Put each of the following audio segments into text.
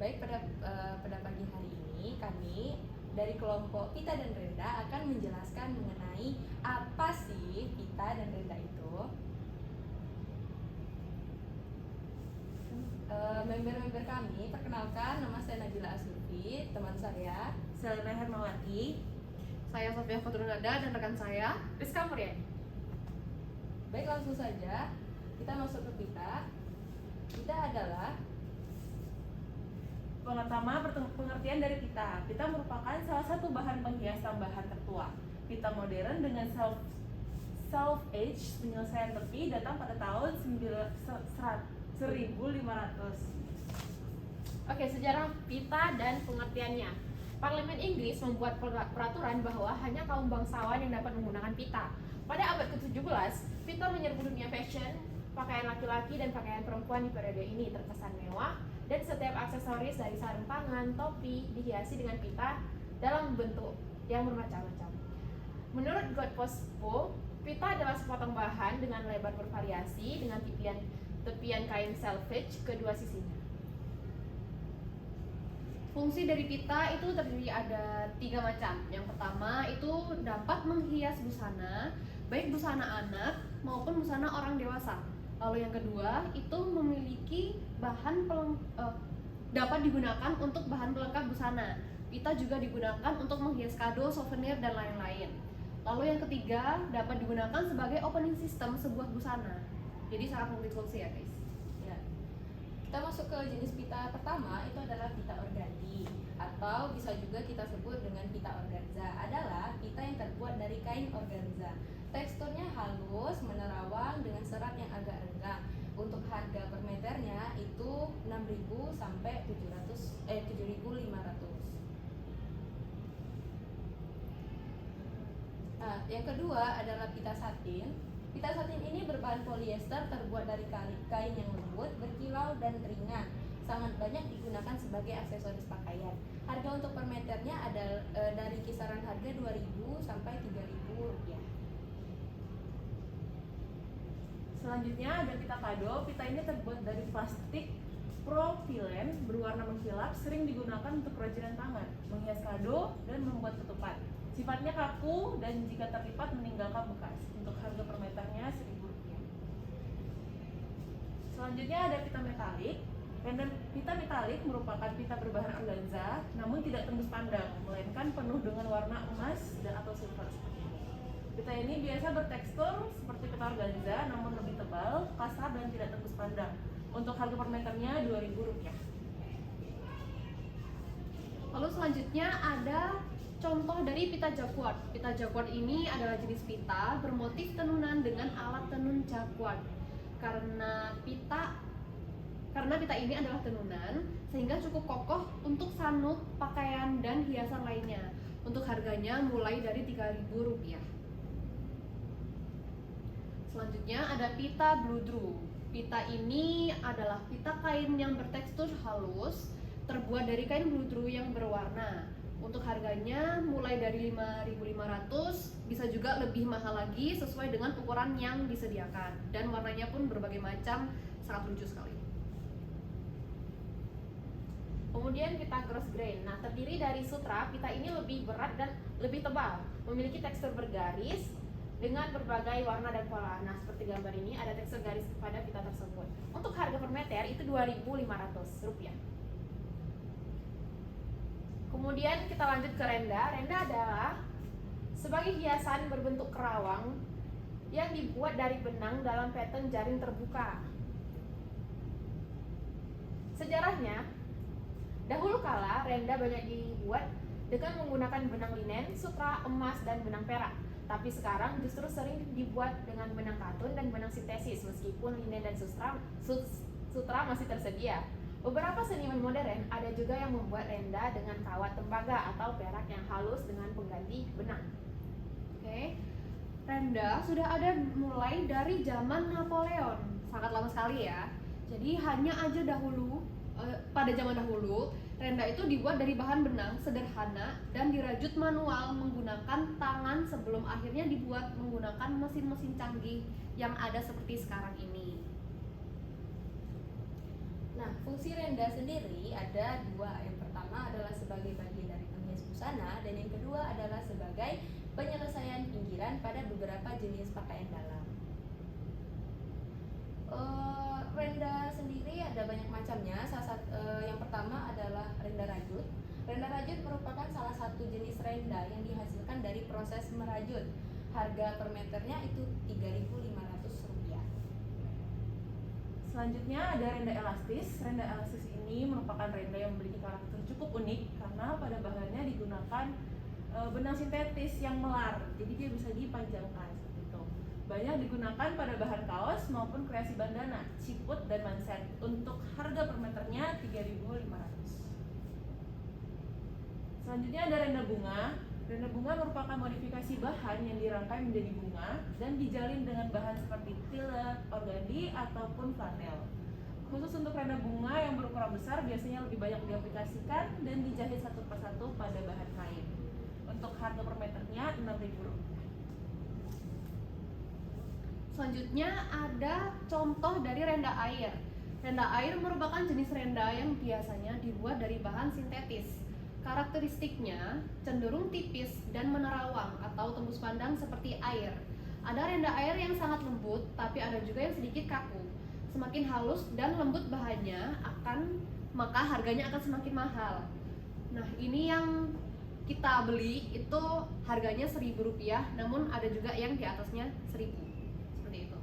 Baik, pada pagi hari ini kami dari kelompok Pita dan Renda akan menjelaskan mengenai apa sih Pita dan Renda itu. Member-member kami, perkenalkan, nama saya Nabila Asulfi, teman saya Selena Hermawati, saya Sofia Fatrunada, dan rekan saya Rizka Muryani. Baik, langsung saja kita masuk ke Pita. Pita adalah pertama pengertian dari pita. Pita merupakan salah satu bahan penghias tambahan tertua. Pita modern dengan self-age penyelesaian tepi datang pada tahun 1500. Oke, sejarah pita dan pengertiannya. Parlemen Inggris membuat peraturan bahwa hanya kaum bangsawan yang dapat menggunakan pita. Pada abad ke-17, pita menyerbu dunia fashion, pakaian laki-laki dan pakaian perempuan di periode ini terkesan mewah, dan setiap aksesoris dari sarung tangan, topi dihiasi dengan pita dalam bentuk yang bermacam-macam. Menurut Godpospo, pita adalah sepotong bahan dengan lebar bervariasi dengan tepian kain selvedge kedua sisinya. Fungsi dari pita itu terdiri ada 3 macam. Yang pertama itu dapat menghias busana, baik busana anak maupun busana orang dewasa. Lalu yang kedua itu memiliki dapat digunakan untuk bahan pelengkap busana. Pita juga digunakan untuk menghias kado, souvenir, dan lain-lain. Lalu yang ketiga dapat digunakan sebagai opening system sebuah busana. Jadi sangat multifungsi ya guys. Ya. Kita masuk ke jenis pita pertama, itu adalah pita organdy, atau bisa juga kita sebut dengan pita organza. Adalah pita yang terbuat dari kain organza. Teksturnya halus, menerawang dengan serat yang agak renggang. Untuk harga per meternya itu 6.000 sampai 7.500. Nah, yang kedua adalah pita satin. Pita satin ini berbahan polyester, terbuat dari kain yang lembut, berkilau dan ringan. Sangat banyak digunakan sebagai aksesoris pakaian. Harga untuk per meternya ada dari kisaran harga 2.000 sampai 3.000 rupiah. Selanjutnya ada pita kado. Pita ini terbuat dari plastik propilen berwarna mengkilap, sering digunakan untuk kerajinan tangan, menghias kado, dan membuat ketupat. Sifatnya kaku dan jika terlipat meninggalkan bekas. Untuk harga per meternya 1.000 rupiah. Selanjutnya ada pita metalik. Pita metalik merupakan pita berbahan organza, namun tidak tembus pandang, melainkan penuh dengan warna emas atau silver. Pita ini biasa bertekstur seperti pita organza, namun lebih tebal, kasar, dan tidak tembus pandang. Untuk harga per meternya 2.000 rupiah. Lalu selanjutnya ada contoh dari pita jacquard. Pita jacquard ini adalah jenis pita bermotif tenunan dengan alat tenun jacquard. Karena pita ini adalah tenunan, sehingga cukup kokoh untuk sanduk, pakaian, dan hiasan lainnya. Untuk harganya mulai dari 3.000 rupiah. Selanjutnya ada pita bludru. Pita ini adalah pita kain yang bertekstur halus, terbuat dari kain bludru yang berwarna. Untuk harganya mulai dari 5.500, bisa juga lebih mahal lagi sesuai dengan ukuran yang disediakan. Dan warnanya pun berbagai macam, sangat lucu sekali. Kemudian pita cross grain. Nah, terdiri dari sutra. Pita ini lebih berat dan lebih tebal, memiliki tekstur bergaris dengan berbagai warna dan pola. Nah, seperti gambar ini ada tekstur garis pada pita tersebut. Untuk harga per meter itu 2.500 rupiah. Kemudian kita lanjut ke renda. Renda adalah sebagai hiasan berbentuk kerawang yang dibuat dari benang dalam pattern jaring terbuka. Sejarahnya, dahulu kala renda banyak dibuat dengan menggunakan benang linen, sutra, emas, dan benang perak. Tapi sekarang justru sering dibuat dengan benang katun dan benang sintesis, meskipun linen dan sutra masih tersedia. Beberapa seniman modern ada juga yang membuat renda dengan kawat tembaga atau perak yang halus dengan pengganti benang. Oke. Renda sudah ada mulai dari zaman Napoleon, sangat lama sekali ya. Jadi pada zaman dahulu, renda itu dibuat dari bahan benang sederhana dan dirajut manual menggunakan tangan sebelum akhirnya dibuat menggunakan mesin-mesin canggih yang ada seperti sekarang ini. Nah, fungsi renda sendiri ada dua. Yang pertama adalah sebagai bagian dari penghias busana, dan yang kedua adalah sebagai penyelesaian pinggiran pada beberapa jenis pakaian dalam. Renda sendiri ada banyak macamnya. Yang pertama adalah renda rajut. Renda rajut merupakan salah satu jenis renda yang dihasilkan dari proses merajut. Harga per meternya itu Rp3.500. Selanjutnya ada renda elastis. Renda elastis ini merupakan renda yang memiliki karakter cukup unik karena pada bahannya digunakan benang sintetis yang melar, jadi dia bisa dipanjangkan seperti itu. Banyak digunakan pada bahan kaos maupun kreasi bandana, siput, dan manset. Untuk harga per meternya Rp3.500. Selanjutnya ada renda bunga. Renda bunga merupakan modifikasi bahan yang dirangkai menjadi bunga dan dijalin dengan bahan seperti tile, organdi, ataupun flanel. Khusus untuk renda bunga yang berukuran besar biasanya lebih banyak diaplikasikan dan dijahit satu persatu pada bahan kain. Untuk harga per meternya Rp6.000. Selanjutnya ada contoh dari renda air. Renda air merupakan jenis renda yang biasanya dibuat dari bahan sintetis. Karakteristiknya cenderung tipis dan menerawang atau tembus pandang seperti air. Ada renda air yang sangat lembut, tapi ada juga yang sedikit kaku. Semakin halus dan lembut bahannya maka harganya akan semakin mahal. Nah, ini yang kita beli itu harganya Rp1.000, namun ada juga yang di atasnya Rp1.000. Seperti itu.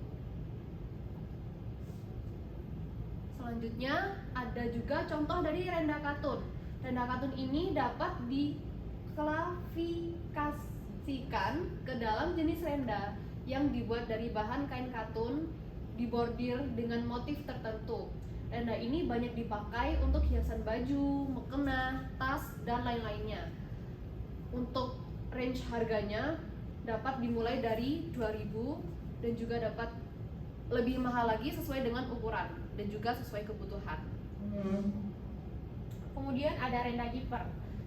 Selanjutnya ada juga contoh dari renda katun. Renda katun ini dapat diklasifikasikan ke dalam jenis renda yang dibuat dari bahan kain katun dibordir dengan motif tertentu. Renda ini banyak dipakai untuk hiasan baju, mukena, tas, dan lain-lainnya. Untuk range harganya dapat dimulai dari Rp2.000 dan juga dapat lebih mahal lagi sesuai dengan ukuran dan juga sesuai kebutuhan. Kemudian ada renda giper.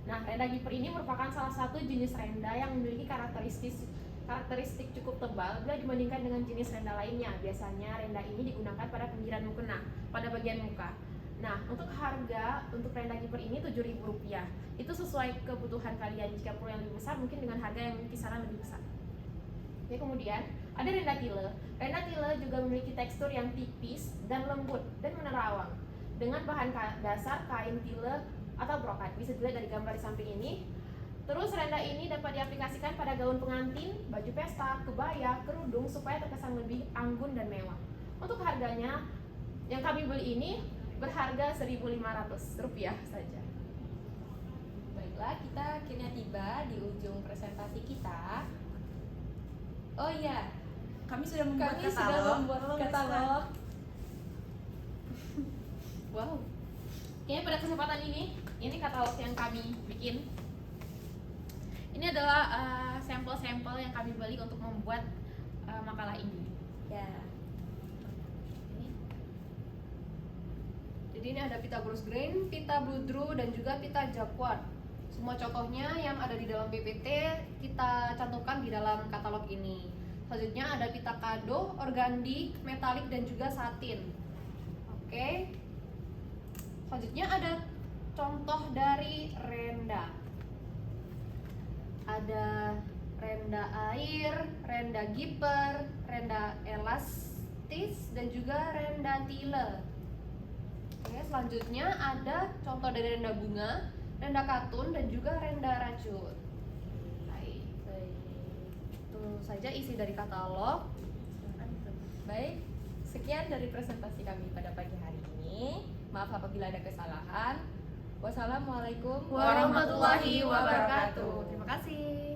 Nah, renda giper ini merupakan salah satu jenis renda yang memiliki karakteristik cukup tebal bila dibandingkan dengan jenis renda lainnya. Biasanya renda ini digunakan pada pinggiran mukena, pada bagian muka. Nah, untuk harga untuk renda giper ini Rp7.000. Itu sesuai kebutuhan kalian. Jika perlu yang lebih besar, mungkin dengan harga yang kisaran lebih besar. Oke, kemudian ada renda tile. Renda tile juga memiliki tekstur yang tipis dan lembut dan menerawang dengan bahan dasar kain tile atau brokat. Bisa dilihat dari gambar di samping ini. Terus renda ini dapat diaplikasikan pada gaun pengantin, baju pesta, kebaya, kerudung supaya terkesan lebih anggun dan mewah. Untuk harganya yang kami beli ini berharga Rp1.500 saja. Baiklah, kita akhirnya tiba di ujung presentasi kita. Oh iya, Kami sudah membuat kami sudah membuat katalog. Wow. Kayaknya pada kesempatan ini katalog yang kami bikin. Ini adalah sampel-sampel yang kami beli untuk membuat makalah ini. Ya. Jadi ini ada pita Bruce Green, pita Bludru, dan juga pita Jacquard. Semua contohnya yang ada di dalam PPT kita cantumkan di dalam katalog ini. Selanjutnya ada pita kado, organdi, metalik, dan juga satin. Oke. Selanjutnya ada contoh dari renda. Ada renda air, renda giper, renda elastis, dan juga renda tile. Oke, selanjutnya ada contoh dari renda bunga, renda katun, dan juga renda rajut. Baik. Itu saja isi dari katalog. Baik, sekian dari presentasi kami pada pagi hari ini. Maaf apabila ada kesalahan. Wassalamualaikum Warahmatullahi wabarakatuh. Terima kasih.